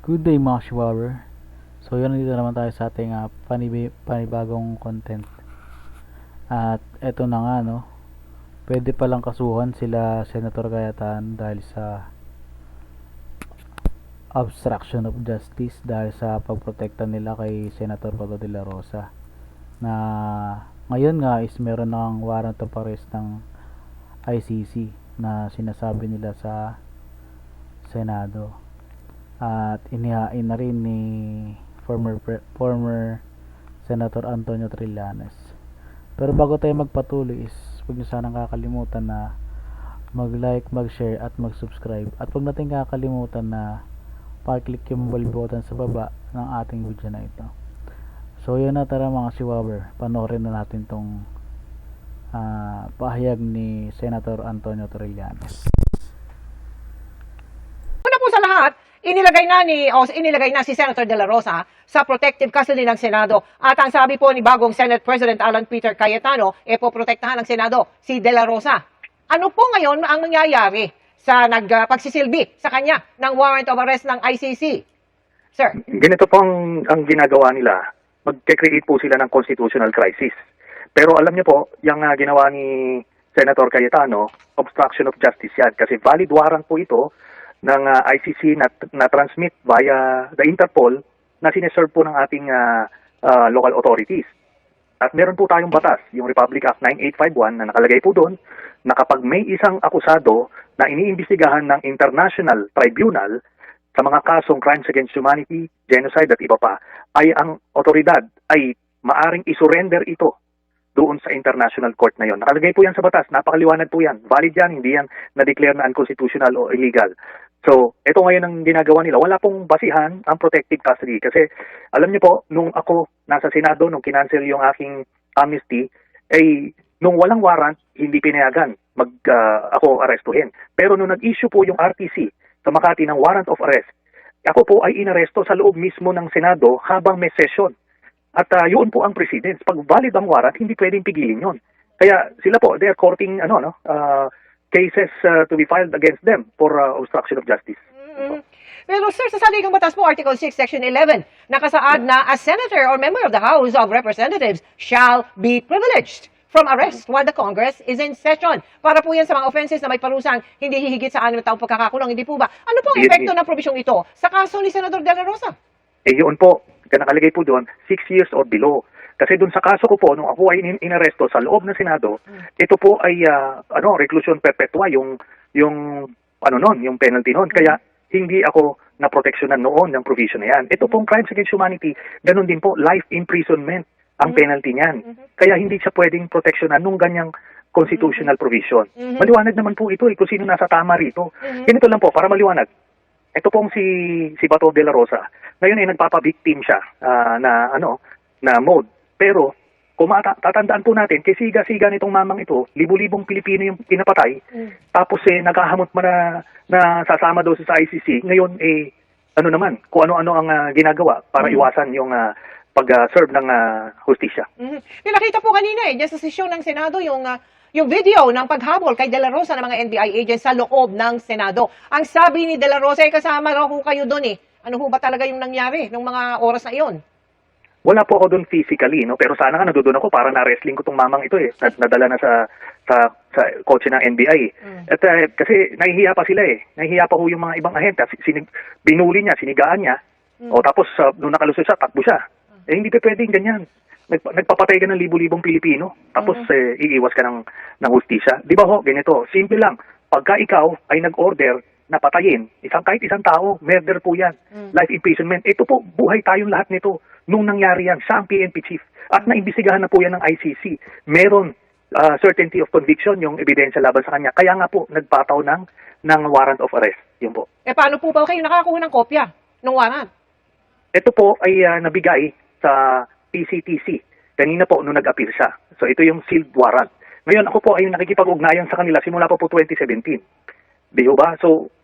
Good day mga Chihuahua. So yun, nandito naman tayo sa ating panibagong content. At eto na nga, no, pwede palang kasuhan sila Senator Cayetano dahil sa obstruction of justice, dahil sa pagprotekta nila kay Senator Bato de la Rosa, na ngayon nga is meron ng warrant of arrest ng ICC na sinasabi nila sa Senado. At inihain na rin ni former Senator Antonio Trillanes. Pero bago tayo magpatuloy is huwag niyo sanang kakalimutan na mag-like, mag-share at mag-subscribe. At huwag natin kakalimutan na pa-click yung bell button sa baba ng ating video na ito. So yun na, tara mga Chihuahua, panoorin na natin tong pahayag ni Senator Antonio Trillanes. Una po sa lahat, inilagay na si Senator De La Rosa sa protective custody ng Senado. At ang sabi po ni bagong Senate President Alan Peter Cayetano, poprotektahan ng Senado si De La Rosa. Ano po ngayon ang nangyayari sa pagsisilbi sa kanya ng warrant of arrest ng ICC? Sir. Ganito po ang ginagawa nila. Magke-create po sila ng constitutional crisis. Pero alam niyo po, yung ginawa ni Senator Cayetano, obstruction of justice yan. Kasi valid warrant po ito ng ICC na transmit via the Interpol na sineserve po ng ating local authorities. At meron po tayong batas, yung Republic Act 9851 na nakalagay po doon na kapag may isang akusado na iniimbestigahan ng International Tribunal sa mga kasong crimes against humanity, genocide at iba pa, ay ang otoridad ay maaring isurrender ito doon sa international court na yon. Nakalagay po yan sa batas, napakaliwanag po yan. Valid yan, hindi yan na-declare na unconstitutional o illegal. So, ito ngayon ang ginagawa nila. Wala pong basihan ang protective custody. Kasi, alam niyo po, nung ako nasa Senado, nung kinancel yung aking amnesty, ay nung walang warrant, hindi pinayagan ako arestuhin. Pero nung nag-issue po yung RTC sa Makati ng warrant of arrest, ako po ay inaresto sa loob mismo ng Senado habang may session. At yun po ang precedence. Pag valid ang warrant, hindi pwedeng pigilin yun. Kaya sila po, they are courting cases to be filed against them for obstruction of justice. Mm-hmm. Pero sir, sa saligang batas po, Article 6, Section 11, nakasaad na a senator or member of the House of Representatives shall be privileged from arrest while the Congress is in session. Para po yan sa mga offenses na may parusang hindi hihigit sa 6 taong pagkakakulong, hindi po ba? Ano po ang epekto ng probisyong ito sa kaso ni Senador De La Rosa? Yun po, nakalagay po doon, 6 years or below. Kasi doon sa kaso ko po, nung ako ay inaresto sa loob ng Senado, ito po ay reclusion perpetua, yung penalty noon. Kaya hindi ako naproteksyonan noon ng provision na yan. Ito pong crimes against humanity, ganun din po, life imprisonment ang penalty niyan. Kaya hindi siya pwedeng proteksyonan nung ganyang constitutional provision. Maliwanag naman po ito kung sino nasa tama rito. Ganito lang po, para maliwanag. Ito pong si Bato de la Rosa, ngayon ay nagpapa-victim siya na mode. Pero kung tatandaan po natin, kay siga-siga nitong mamang ito, libu-libong Pilipino yung pinapatay, tapos naghahamot na sasama daw sa ICC. Ngayon kung ano-ano ang ginagawa para iwasan yung pag-serve ng hustisya. Pinakita po kanina dyan sa sesyon ng Senado yung video ng paghabol kay De La Rosa ng mga NBI agents sa loob ng Senado. Ang sabi ni De La Rosa ay kasama raw ho kayo doon Ano ho ba talaga yung nangyari nung mga oras na iyon? Wala po ako doon physically, pero sana nga nandoon ako para na-wrestling ko tong mamang ito nadala na sa kotse ng NBI. At kasi nahihiya pa sila Nahihiya pa ho yung mga ibang ahente. Binuli niya, sinigaan niya. O tapos nung nakalusot siya, takbo siya. Hindi pa pwedeng ganyan. Nagpapatay ka ng libu-libong Pilipino, tapos iiwas ka ng hustisya. Di ba ho, ganito, simple lang. Pagka ikaw ay nag-order na patayin, kahit isang tao, murder po yan. Life imprisonment. Ito po, buhay tayong lahat nito. Nung nangyari yan, siya ang PNP chief. At naimbestigahan na po yan ng ICC. Meron certainty of conviction, yung ebidensya laban sa kanya. Kaya nga po, nagpataw ng warrant of arrest. Yun po. Paano po ba kayo nakakuha ng kopya ng warrant? Ito po ay nabigay sa PCTC. Kanina po nung nag-appeal siya. So ito yung sealed warrant. Ngayon ako po ay nakikipag-ugnayan sa kanila simula pa po 2017. Di ba? So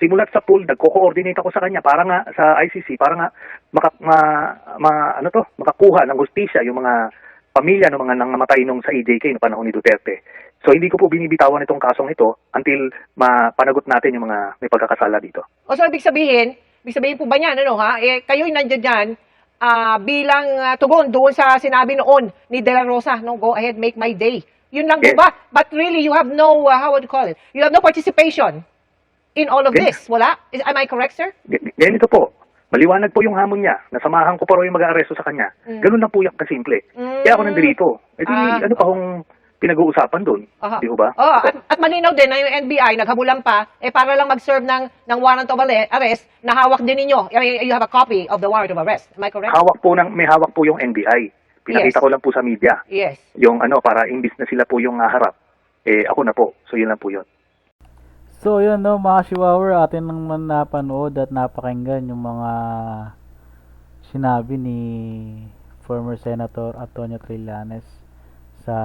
simulat sa pool, nagko-coordinate ako sa kanya para nga sa ICC para nga makakuha ng hustisya yung mga pamilya ng mga nangamatay nung sa EJK no panahon ni Duterte. So hindi ko po binibitawan itong kasong ito until mapanagot natin yung mga may pagkakasala dito. O so ibig sabihin, Ibig sabihin po ba niyan, ano ha? Kayo'y nandiyan dyan bilang tugon doon sa sinabi noon ni De La Rosa, no? Go ahead, make my day. Yun lang po Yes. ba? But really, you have no, how would you call it? You have no participation in all of Yes. this. Wala? Am I correct, sir? Ganito po. Maliwanag po yung hamon niya. Nasamahan ko pa raw yung mag-aaresto sa kanya. Ganun lang po yung kasimple. Kaya ako nandito. Eh di, ano pa kung pinag-uusapan doon? Aha. Di ho ba? Oh, at malinaw din na yung NBI naghabulan pa para lang mag-serve ng warrant of arrest na hawak din ninyo. I mean, you have a copy of the warrant of arrest. Am I correct? May hawak po yung NBI. Pinakita Yes. ko lang po sa media. Yes. Yung para imbis na sila po yung harap. Ako na po. So yun lang po yun. So yun no mga Chihuahua, atin naman napanood at napakinggan yung mga sinabi ni former Senator Antonio Trillanes sa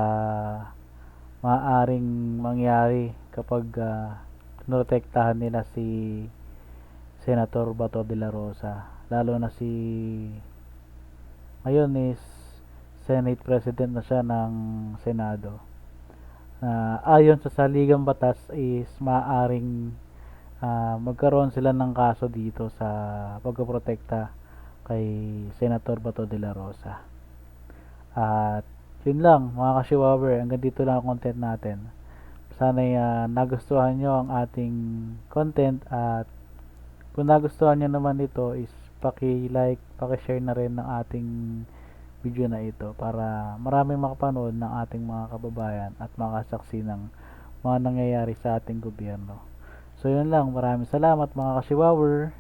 maaaring mangyari kapag protektahan nila si Senator Bato de la Rosa, lalo na si ngayon is Senate President na siya ng Senado. Ayon sa saligang batas is maaaring magkaroon sila ng kaso dito sa pagpoprotekta kay Senator Bato de la Rosa. At yun lang mga ka-Chihuahua, hanggang dito lang ang content natin. Sana'y nagustuhan nyo ang ating content, at kung nagustuhan nyo naman ito is paki-like, paki-share na rin ng ating video na ito para maraming makapanood ng ating mga kababayan at makasaksi ng mga nangyayari sa ating gobyerno. So yun lang, maraming salamat mga ka-Chihuahua.